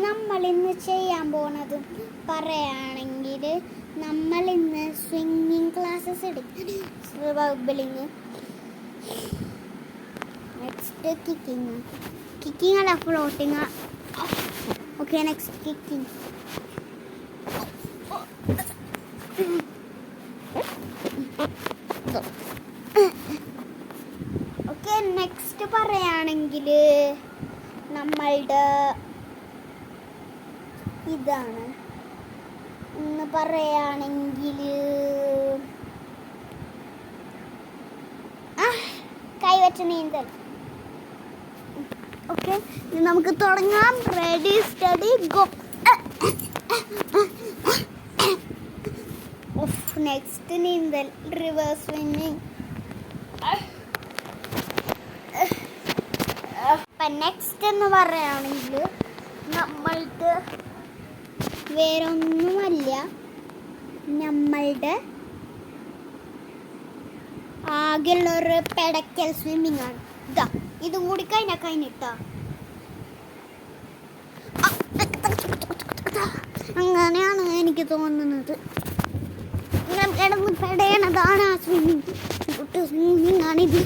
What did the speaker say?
നമ്മളിന്ന് ചെയ്യാൻ പോണത് പറയുകയാണെങ്കിൽ നമ്മളിന്ന് സ്വിമ്മിങ് ക്ലാസ്സസ് എടുക്കും. ബബിളിങ്, നെക്സ്റ്റ് കിക്കിങ് അല്ല floating. Okay, next kicking. Okay, next പറയുകയാണെങ്കിൽ നമ്മളുടെ ഇതാണ്. എന്ന് പറയുകയാണെങ്കിൽ കൈവച്ച നീന്തൽ. ഓക്കെ, നമുക്ക് തുടങ്ങാം. Ready, study, go. നെക്സ്റ്റ് നീന്തൽ, റിവേഴ്സ് സ്വിമ്മിങ്. നെക്സ്റ്റ് എന്ന് പറയുകയാണെങ്കിൽ നമ്മളുടെ വേറൊന്നുമല്ല, നമ്മളുടെ ആകെയുള്ളൊരു പെടക്കൽ സ്വിമ്മിങ് ആണ്. ഇതും കൂടി കഴിഞ്ഞിട്ടാ അങ്ങനെയാണ് എനിക്ക് തോന്നുന്നത്. കിടന്ന് പെടയണതാണ് ആ സ്വിമ്മിങ് ആണിത്.